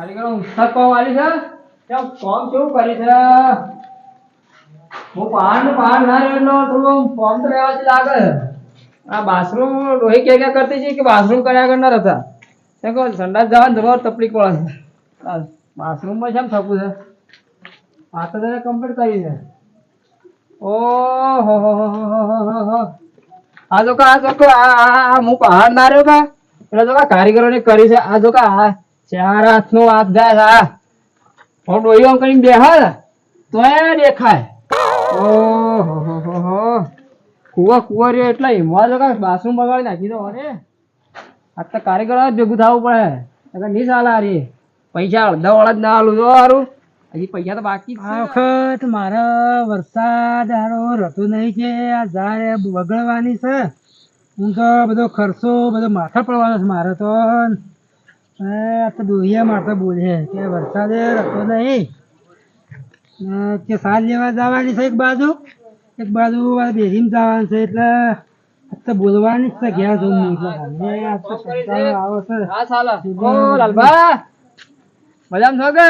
કારીગરો ઉત્સાહ કોમ આલી છે ત્યાં કોમ કેવું કરી છે હું પહાડ ના રહેલો થોડું કોમ તો રહેવાથી લાગે આ બાથરૂમ રોહી ક્યાં કરતી છે કે બાથરૂમ કર્યા કરનાર હતા ત્યાં કહો સંડાસ જવાનું જબર તકલીફ પડે છે બાથરૂમમાં કેમ થતું છે આ તો તેને કમ્પ્લીટ કરી છે ઓહો હો આ જો કા હું પહાડ ના રહ્યો કા એટલે જો કારીગરો ને કરી છે આ જો કા ચાર હાથ નો હાથ જાય હું ડોહીઓ કરીને બેહાર તો દેખાય ઓહો કુવા રે એટલે હિમવા જો કા બાથરૂમ બગાડી નાખી દો અરે આ તો કારીગરો ભેગું થવું પડે નહીં ચાલે રે પૈસા અડધા વાળા જ ના આલું જો સારું હજી પૈસા તો બાકી આ વખત મારા વરસાદ હારો રહેતો નહીં છે આ ઝાડ બગડવાની છે હું તો બધો ખર્ચો બધો માથા પડવાનો છે મારે તો આ તો દોહિયા મારતા બોલે કે વરસાદ રહેતો નહીં કે સાલ લેવા જવાની છે એક બાજુ બેરીમાં જવાનું છે એટલે તો બોલવાની જ છે ઘેર જવું આવે છે હા ચાલો ઓ લાલભા મજામાં છો કે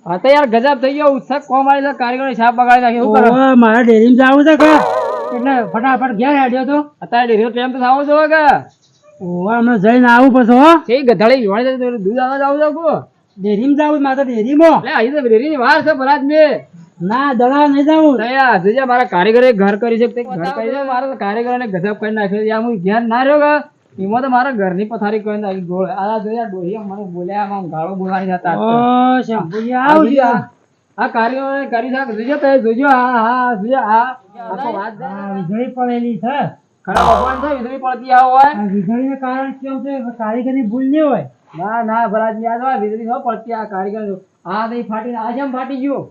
હા તો યાર ગજબ થઈ ગયો ઉત્સવ કોમ આવી છે કારીગરો છાપ બગાડી નાખી શું કરો મારે ડેરીમાં જવું છે કે એટલે ફટાફટ ઘેર હેડ્યો તો અત્યારે ડેરીનો ટાઈમ તો થવો છો કે ઓવા અમે જઈને આવું પછી હો છે ગધાડી વિવાણી દૂધ આવવા જાવ છો કો ડેરીમાં જવું મારે તો ડેરીમાં એટલે અહીં તો ડેરીની વાર છે ભરાજ મે ના દડા નહીં જવું તયા જોજે મારા કારીગરે ઘર કરી છે તે ઘર કરી છે મારા કારીગરોને ગજબ કરી નાખ્યો યાર હું ધ્યાન ના રહ્યો કે એમાં તો મારા ઘરની પથારી કરી નાખી ગોળ આ જોયા ડોહી મને બોલ્યા આમ ગાળો બોલાવી જતા ઓ શંભુજી આવજો આ કારીગરોને કરી છે જોજો તે જોજો હા જોજો આખો વાત વીજળી પડેલી છે ખરા ભગવાન છે વીજળી પડતી આવો હોય આ વીજળીનું કારણ કેવું છે કારીગરની ભૂલ નહીં હોય ના ભરાજ યાદ હોય વીજળી ન પડતી આ કારીગર આ નહીં ફાટી આ જેમ ફાટી ગયો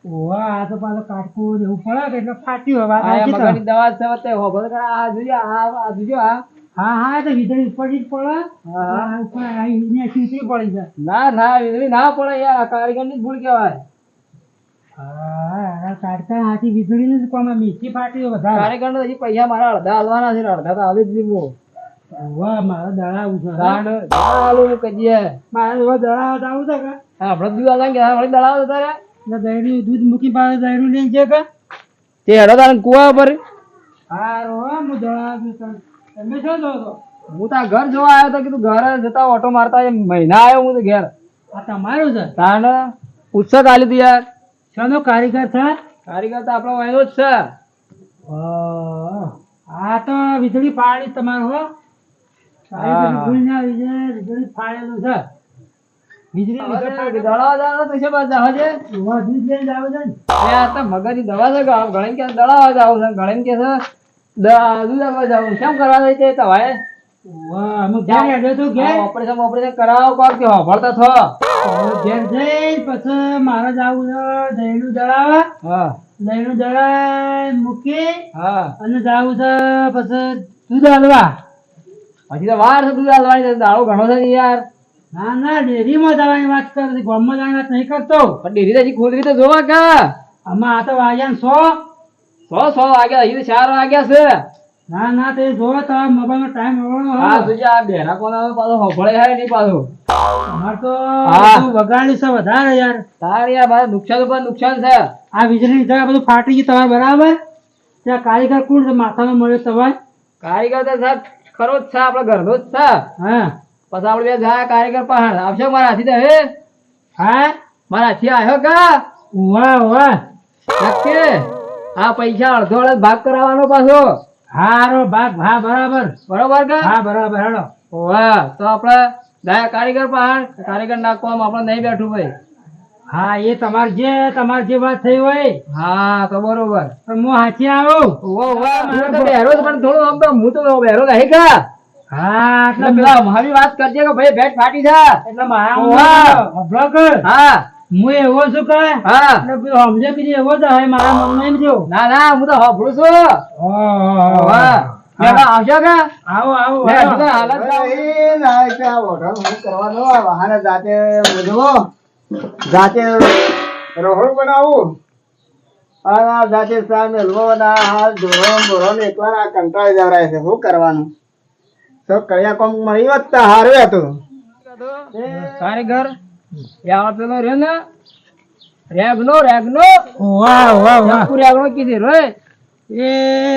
ઓવા આ તો પાછો કાટકું જેવું પડે કે એટલે ફાટ્યું હવે આ મગજની દવા છે તે હોભળ કર આ જોજો આ જોજો આ હા તો વીજળી પડી જ પડે હા ઉપર આવીને સીધી પડી જાય ના વીજળી ના પડે યાર આ કારીગરની જ ભૂલ કહેવાય હા કાઢતા હાથી વીજળીનું જ કામ મીઠી ફાટી વધારે કારીગર હજી પૈસા મારા અડધા હાલવાના છે અડધા તો હાલી જ દીધું વાહ મારા દડા આવું છે હાલું કહીએ મારા એવા દડા આવું છે કે આપણે દૂધ હાલવા ગયા વળી દડાવ તારે દહીનું દૂધ મૂકી પાસે દહીનું લઈને છે કે તે હેડો તારે કુવા પર હારો હું દડા તમે શું જો છો હું તાર ઘર જોવા આવ્યો તો કીધું ઘરે જતા ઓટો મારતા મહિના આવ્યો હું તો ઘેર આ તમારું છે તાણ ઉત્સવ આલી તું યાર શાનો કારીગર છે કારીગર તો આપણો વાયનો જ છે આ તો વીજળી પાડી તમારું હો ભૂલ ના વીજળી ફાડેલું છે વીજળી દડાવા જાવ તો છે બસ જવાજે દૂધ લઈને જાવ છે ને આ તો મગજની દવા છે કે ઘણી કે દડાવા જાવ છે ઘણી કે છે દૂધ આપવા જાવ કેમ કરવા જાય તે તવાય વાહ હું ઘેર હેડ્યો તો ઘેર ઓપરેશન કરાવો કોક કે હોભળતા થો ઘેર જઈ પછી મારે જવું છે દહીંનું દળાવા હા દહીંનું દળાઈ મૂકી હા અને જવું છે પછી દૂધ હાલવા હજી તો વાર છે દૂધ હાલવાની દાડો ઘણો છે યાર ના ડેરીમાં જવાની વાત કરે છે ગામમાં જવાની વાત નહીં કરતો પણ ડેરી હજી ખોલી તો જોવા કે આમાં આ તો વાગ્યા 100 વાગ્યા હજી તો 4 વાગ્યા છે ના તે જોવો તો મોબાઈલનો ટાઈમ હોવાનો હા તુજે આ બેરા કોના પાછો હોભળે હે નહીં પાછો અમાર તો હા. બધું વગાડી છે વધારે યાર તાર યાર મારે નુકસાન ઉપર નુકસાન છે આ વીજળી જગા બધું ફાટી ગયું તમારે બરાબર ત્યાં કારીગર કોણ છે માથામાં મળ્યો તમારે કારીગર તો સાહેબ ખરો જ છે આપણા ઘરનો જ છે હા પછી આપણે બે જાય કારીગર પહાડ આવશે મારા હાથી તો હે હા મારા હાથી આવ્યો કા વાહ નક્કી આ પૈસા અડધો અડધ ભાગ કરાવવાનો પાછો હારો ભાગ હા બરાબર બરોબર કે હા બરાબર હેડો વાહ તો આપણે જાય કારીગર પહાડ કારીગર નાખવામાં આપણે નહીં બેઠું ભાઈ હા એ તમારે જે વાત થઈ હોય હા તો બરોબર પણ હું હાથી આવું હું તો બેરો જ પણ થોડું આમ તો હું તો બેરો નહીં કા હા એટલે પેલા મારી વાત કરજે કે ભાઈ ભેટ ફાટી છે એટલે મારા ઓવા. બ્લોકર હા હું એવો છું કે હા એટલે પેલો સમજે કે એવો જ હોય મારા મનમાં એમ થયું ના હું તો હોભળું છું ઓવા. પેલા આવશો કે આવો લે, હજુ તો હાલત જાતે રોહણ બનાવું અને જાતે ચા મેલવો ધોરણ એકલા કંટાળી જવરાય છે શું કરવાનું તો કયા કોમ મળી હોત તો હારું હતું કારીગર યા પેલો રે ને રેગનો વાહ વાહ વાહ ચંપુ રેગનો કીધી રોય એ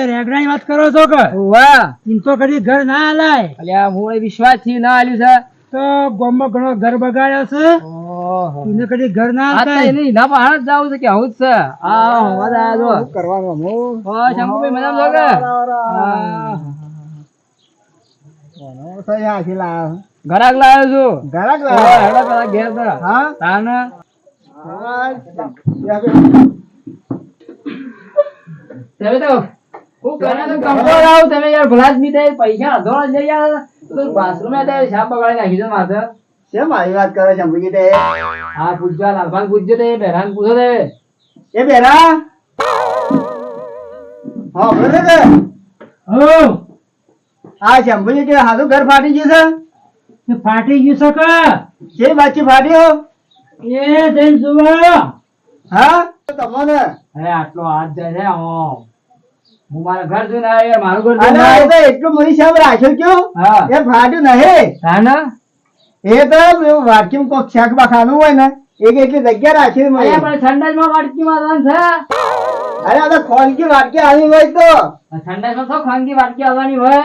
રેગડાની વાત કરો છો કે વાહ ઇન તો કદી ઘર ના આલાય અલ્યા હું વિશ્વાસ થી ના આલ્યું છે તો ગામમાં ઘણો ઘર બગાડ્યો છે ઓહો એને કદી ઘર ના આ તો આલતા એની ના બહાર જ જાવું છે કે આવું જ છે આ વાત આ જો શું કરવાનું અમુક? ઓ શંકુભાઈ મજામાં છો કે હા. ઘણો સહી હાથી લાવ્યો. ઘરાક લાવ્યો છું ઘરાક ઓય, લાવ્યો. હેડો પેલા ઘેર તો હા? તાને હા. તમે તો હું કર્યા તો કંટ્રોલ આવો તમે યાર ભલા જ નહીં થાય પૈસા અધોળ લઈ યાર તો બાથરૂમ માં ત્યાં છાપ બગાડી નાખી દો માથે કેમ આવી વાત કરે છે અંબુજી તે? હા પૂછજો લાલભાન પૂછજો તે બેરાન પૂછો તે એ બેરા હા બોલે કે હો આ શંભુજી કે હાથું ઘર ફાટી ગયું તે ફાટી ગયું છે કે છે જે બાકી ફાટ્યો એ જઈને જુઓ હા તમને અરે આટલો હાથ જાય છે હું મારા ઘર જોઈને આવ્યો યાર મારું ઘર જોઈને અરે એ આવ્યો. તો એટલું મોટી સાહેબ રાખ્યો ક્યો હા એ ફાટ્યું નહીં તાને એ તો વાટકી કોક શાક બખાનું હોય ને એક એટલી જગ્યા રાખી અરે મળે પણ સંડાસમાં વાટકી મારવાનું છે અરે આ તો ખોલકી વાટકી આવી હોય તો સંડાસમાં શું ખાનગી વાટકી આવવાની હોય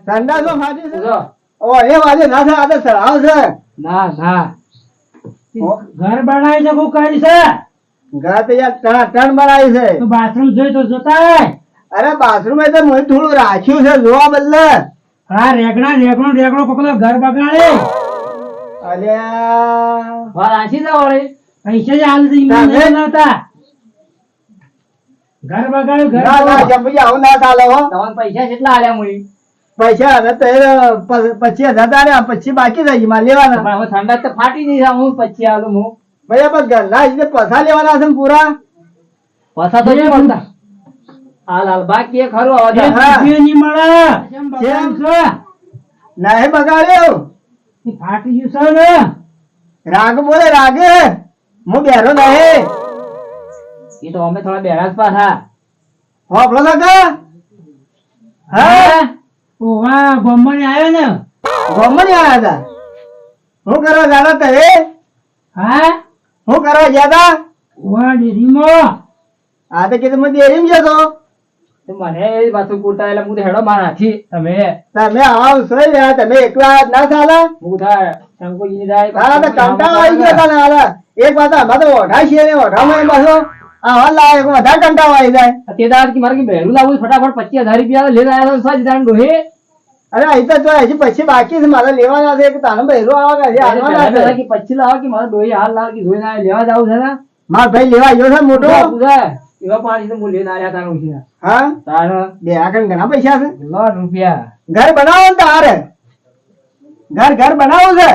સંડાસમાં ફાટ્યું છે પૂછો. ઓ એ વાજે ના થાય આ તો સરાવ છે ના ના ઘર બનાવી શકું કરી છે ઘર તો યાર ટણ બનાવી છે તો બાથરૂમ જોઈ તો જોતા અરે બાથરૂમ એ તો મને થોડું રાખ્યું છે જોવા બદલે હા રેગડો કોકનો ઘર બગાડે અલ્યા વાર આછી જાવ વળી પૈસા જ હાલ થી ના, નહીં ના. બનાવતા ઘર બગાડ્યું ઘર ના ના બગાડ્યું. જંબુજી આવું ના ચાલે હો તમને પૈસા કેટલા આલ્યા મુઈ પૈસા હવે તો 25,000 તારે પછી બાકી રહી માં લેવાના પણ હવે ઠંડા તો ફાટી નહીં જાય હું પછી આલું હું ભાઈ આપણે ઘરના જ પૈસા લેવાના છે ને પૂરા પૈસા તો નહીં મળતા હાલ હાલ બાકી એ ખરું હવે એક તો. હા. રૂપિયો નહીં મળે કેમ? બગાડ્યું છે. નહીં બગાડ્યો એ ફાટી ગયું છે ને રાગ બોલે રાગે હું બેરો નહીં એ તો અમે થોડા બેરા જ પાછા હોપલો કાકા હા ઓવા ગોમમાં આવ્યો ને ગમણી આયા હતા હું કરવા જાતા તે હા હું કરવા ગયા ઓવા ડેરીમાં આ તો કીધું હું ડેરીમાં જતો તો મને એ પાછું પૂરતા એટલે હું તો હેડો માર નાખી તમે તમે આવ સોઈ રહ્યા તમે એકલા ના ચાલે હું થાય શંકુજીની જાય હા તો કંટાળો આવી ગયો તને હાલે એક વાત આમાં તો ઓઢા છીએ ને ઓઢામાં એમ પાછો આવા લાવે વધારે કંટાળો આવી જાય તે દાડ કે મારે કે બહેરું લાવવું છે, ફટાફટ 25,000 રૂપિયા લઈને આવ્યા તો સાજી દાન ડોહે અરે અહીં તો જો હજી પછી બાકી છે મારે લેવાના છે કે તાનો બહેરો આવે કે હજી આવવાના પહેલા છે કે 25 લાવો કે મારે ડોહી હાલ લાવ કે જોઈને આવે લેવા જાવું છે ને મારો ભાઈ લેવા ગયો છે મોટો પૂછાય એવા પાણી તો હું લઈને આવ્યા તારું છે હા તારા બે આગળ ઘણા પૈસા છે લાખ રૂપિયા ઘર બનાવો ને તારે ઘર બનાવવું છે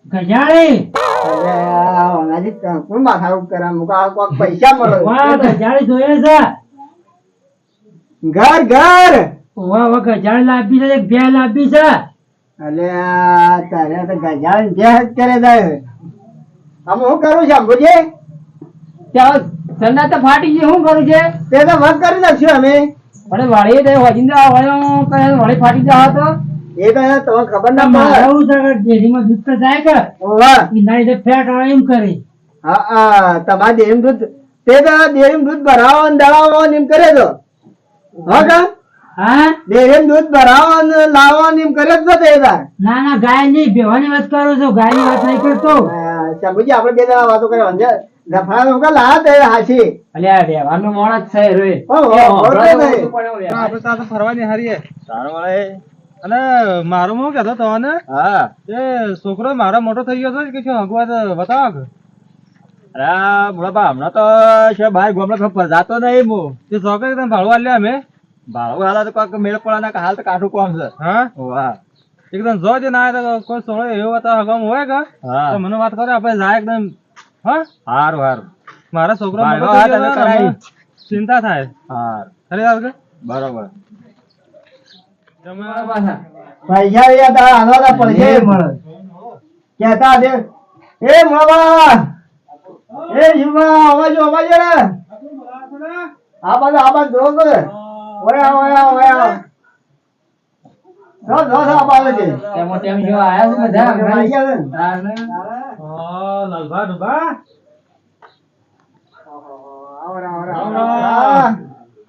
ગજાળી અરે આ ઓનાજી કોણ માથા ઉપર કરે મુકા કોક પૈસા મળે ઓવા ગજાળી જોઈએ છે ઘર ઓવા ઓવા ગજાળી લાવી છે એક બે લાવી છે અલે તારે તો ગજાન જે કરે જાય અમે શું કરું છે અંબુજી ત્યાં ઠંડા તો ફાટી ગઈ શું કરું છે તે તો વર્ક કરી નાખશું અમે પણ વાળી દે વજિંદા વળ્યો કરે વાળી ફાટી જાવ તો એ તો તમને ખબર ના મારે પડે એવું છે કે ડેરીમાં દૂધ તો જાય કે ઓવા ઈ ના લીધે ફેટ આવે એમ કરી હા હા તમારે ડેરીમાં દૂધ તે તો ડેરીમાં દૂધ ભરાવો ને દળાવો ને એમ કરે તો હા કા હા ડેરીમાં દૂધ ભરાવો ને લાવો ને એમ કરે જ તો તે તાર ના ના ગાય નહીં ભેવાની વાત કરું છું ગાય ની વાત નહીં કરતો શંભુજી આપણે બે જણા વાતો કરે સમજે લફડા લોકો લા તે હાચી અલ્યા વ્યવહારનો મોણ જ છે રોય આપણે તો ફરવાની હારીએ સારું મળે અને મારું હું કહેતો તમને હા એ છોકરો મારો મોટો થઈ ગયો છે કે શું અગવા બતાવો કે અરે બુડાબા હમણાં તો છે ભાઈ ગોમડે ખબર જાતો નહીં હું તે છોકરી તમે ભાડું આલ્યા અમે ભાડું હાલા તો કોઈક મેળ પડવાના હાલ તો કાઠું કોમ છે હા વાહ એકદમ જો જે ના આવે તો કોઈ સોળો એવો બતાવો હગમ હોય કે હા તો મને વાત કરે આપણે જાય એકદમ હા હારું હારું મારા છોકરો ભાડું મોટો થઈ હા, ગયો તમે છે ને, કરાવી. ચિંતા થાય હારું ખરી વાત કે બરોબર તમે પૈસા રહ્યા તારા આનવાના પડશે કેતા દે એ મળવા એ જીવા અવાજ રે આ બાજુ જો કે ઓયા અપાવે છે તેમાં તેમ જો આયા છે બધા આવી ગયા છે ને? તારને. હા લાલભા ડુબા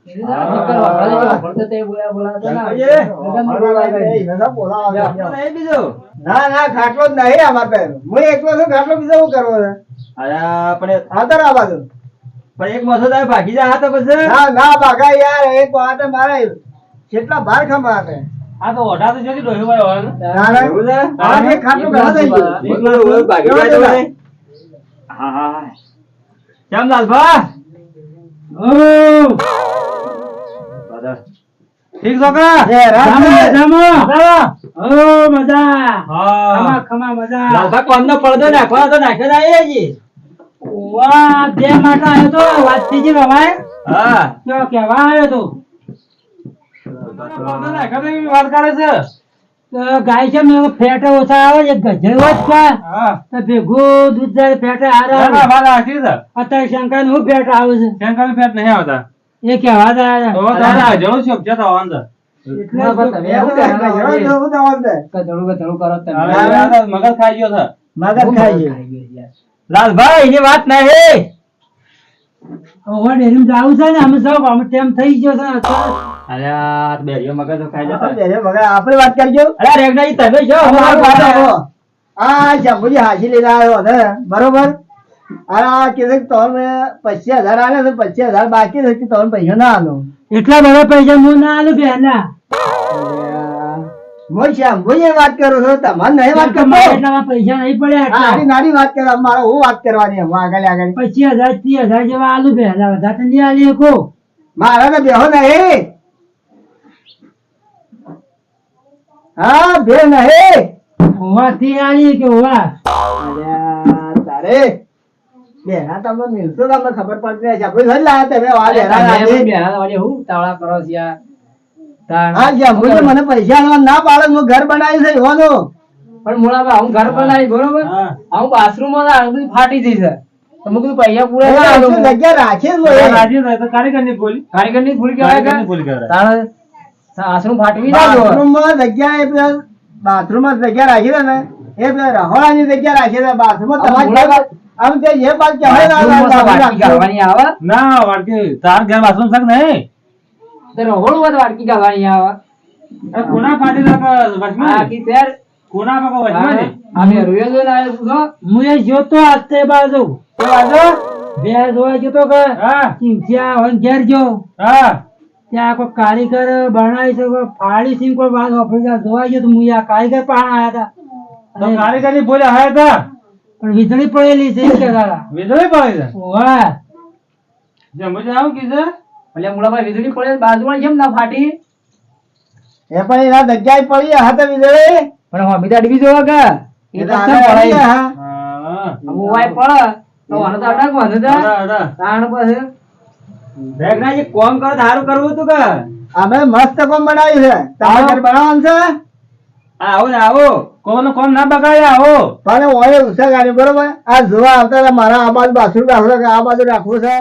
નકર વખરાય જો, વખરતો તે બોલાવતો ના આવે. નહીં બીજું. ના ના ખાટલો જ નહીં અમાર પાસે. હું એકલો છું, ખાટલો બીજો શું કરવો છે? આતર આ બાજુ. પણ એક મસો તારે ભાગી જા તો પછી ના ના બાગા યાર, એક વાત મારે કેટલા ભાર ખંભા આપે. આ તો ઓઢા તો જલ્દી ડોહી ભાઈ હોય ને. ના ના એવું છે? આ બે ખાટલો ઘણા થઈ ગયો. એકલો ભાગી જાય તો ભાઈ. હા હા કેમ લાલભા? ઠીક છોકરા લાલભા કોમનો પડદો નાખવાનો તો નાખ્યો ના એ જી. હા વાત કરે છે ગાય છે મેં ફેટ ઓછા આવે એક ગજે હોત કા હા તો ભેગું દૂધ જાય ફેટ હારા ના, આવે. ના, વાત સાચી છે. અત્યારે શંકા નું ફેટ આવે છે શંકરનું ફેટ નહીં આવતા એ કેવા જાય તો તારા જણું છે જતો અંદર ના, બસ તમે એવું એવું કરો કાંઈ છો. એવું તો આવડે. કચડું કચડું કરો તમે. મગજ ખાઈ ગયો છે મગજ ખાઈ ગયું. લાલભાઈ એની વાત નહીં. ઓવર ડેરીમાં જાવું છે ને અમે સૌ અમે તેમ થઈ ગયો છે અલ્યા બેરીઓ મગજ તો ખાઈ જતા. અરે ભગા, આપણે વાત કરજો. અલ્યા રેગનાજી તમે છો અમારી વાત આપો. આ જંબુજી હાસી લઈને આવ્યો છે બરોબર. આ કીધું કે તમને 25,000 આલે છે, 25,000 બાકી છે કે તમને પૈસા ના આલો. એટલા બધા પૈસા હું ના આલું બેના હું શંભુજી વાત કરું છું, તમારે નહીં વાત કરતો. એટલામાં પૈસા નહીં પડ્યા આ નાની એટલા નાની વાત કરો, મારે હું વાત કરવાની હું આગળ આગળ. 25,000 30,000 જેવા આલુ બેના વધારે તો નહીં આલી શકો મારા તો બેહો નહીં. હા બે નહીં. હોવાથી આલી કે હોવા અલ્યા, તારે બેના તમને મિલતો તમને ખબર પડતી નહીં. જંબુજી થોડી લાયા તમે વાત હેરાન તમે આજે. બેહાડા વાળી હું તાવડા કરો છો યાર? તાણ. હા જંબુજી મને પૈસા આલવા ના પાડે, હું ઘર બનાવ્યું છે એવાનું. પણ મોળાબા હું ઘર બનાવી બરોબર હા. હું બાથરૂમ માં બધી ફાટી જઈ છે તો મેં કીધું પૈસા પૂરા એ ના આલું. આખી જગ્યા રાખી જ હોય. રાજી થાય તો કારીગરની બોલી કારીગર ની ભૂલ કહેવાય કે કારીગરની ભૂલ કહેવાય. તાણે આશરું ફાટવી ના જો. બાથરૂમમાં જગ્યા એ પેલા બાથરૂમમાં જગ્યા રાખી છે ને એ પેલા રહોડાની જગ્યા રાખી છે. બાથરૂમમાં તમારે મુલાકાત- આમ તે જે બાદ કહેવાય ને, બાથરૂમમાં તો આ વાટકી ગાળવાની આવે ના વાડકી તાર ઘેર બાથરૂમ છે કે નહીં તો રહોડું હોય તો વાટકી ગાળવાની આવે. એ કોના ફાટી નાખે વચમાં આખી શહેર કોના પાકો વચમાં ને અમે રૂએ જોઈને આવ્યા પૂછો. હું એ જોતો આતે બાજુ તો વાંધો? બે જોવા જતો કે હા ચીંચ્યા હોય ને ઘેર જો હા ત્યાં કોઈ કારીગર બનાવી છે કોઈ ફાડી સિંહ કોઈ વાત વાપરી જાય જોવા ગયો તો હું આ કારીગર પાણ આયા તો હતા કારીગરની બોલે હા હતા પણ વીજળી પડેલી છે એમ કહેતા હતા. વીજળી પડી છે વાહ જમુજી આવું કીધું એટલે મુળાભાઈ વીજળી પડે બાજુમાં કેમ ના ફાટી? એ પણ એના જગ્યાએ પડી હાથે વીજળી. પણ હમીતા ડૂબી જોવા કે એ એ તો તો આને પડે. પડી હા. હા અમુક વાય પડે તો વાને તો અટક વાને તો અડા, અડા. તાણ પછી રેગનાજી કોમ કરો સારું કરવું હતું કે અમે મસ્ત કોમ બનાવ્યું છે. તમારે ઘર બનાવવાનું છે આવો ને આવો કોનું કોમ ના બગાડે આવો પણ ઓય ઉષા બરોબર. આ જોવા આવતા હતા મારા આ બાજુ બાથરૂમ રાખવું છે કે આ બાજુ રાખવું છે.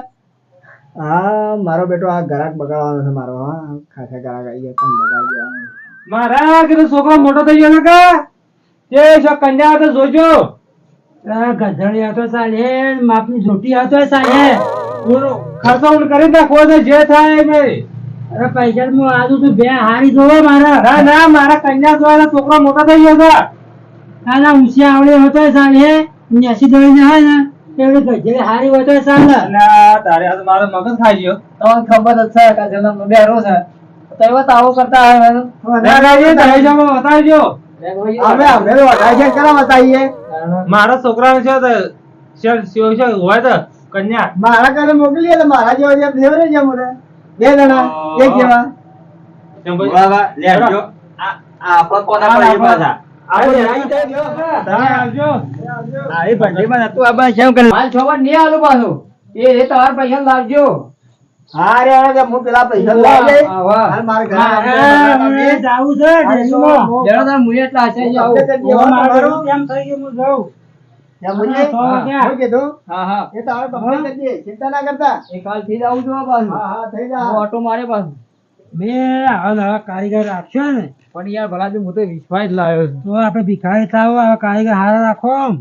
હા મારો બેટો આ ઘરાક બગાડવાનો છે મારો. હા ખાસા ઘરાક આવી ગયા પણ બગાડી ગયા. મારા કીધું છોકરો મોટો થઈ ગયો છે કે તે જો કન્યા હતો જોજો ગધડી હતો ચાલે માપની જોટી હતો ચાલે ખર્ચો કરી નાખવો છે જે થાય એ નહીં. અરે પૈસા હું આજુ તું બે હારી જોવો મારા ના ના મારા કન્યા જોવા છોકરો મોટો થઈ ગયો છે નાના ઊંચી આવડે હતો ચાલે 80 દોડી હોય ને એવડી ગધેડી હારી હોય તો ચાલે અલ્યા, તારે આ તો મારો મગજ ખાઈ ગયો તમને ખબર જ છે કે જન્મનો બેરો છે તો એવો તો આવો કરતા આવે ના, બતાવજો અમે અમે તો વધારે કરવા બતાવીએ. મારા છોકરા છે તો હોય તો કન્યા મારા ઘરે મોકલીએ તો મારા જેવા જેમ ફેવરે છે મને. બે જણા એક જેવા. આપડે કોના પર એ પાછા માલ છોકરા નહીં આલું પાછું એ તમારે પૈસા લાવજો. હા રે હવે હું પેલા પૈસા લાવી દઈશ. હા, વાહ. હાલ મારે ઘરે મારે આવવાનું છે. જાવું છે ડેરીમાં. જરા તાર મુએ એટલા હશે જ આવું. ઓ મારું કેમ થઈ ગયું હું જાઉં. ત્યાં મુજે? હા, હા, શું કીધું? હા હા એ તો હવે complete કરી દઈએ. ચિંતા ના કરતા. એ કાલ થી જ આવું છું પાછું હા હા થઈ હું જા. ઓટો મારે પાછું મેં આવા નવા કારીગર રાખ્યો ને પણ યાર ભલાજી હું તો વિશ્વાસ લાવ્યો છું. તો આપણે ભિખારી થાવ આવા કારીગર હારા રાખો આમ.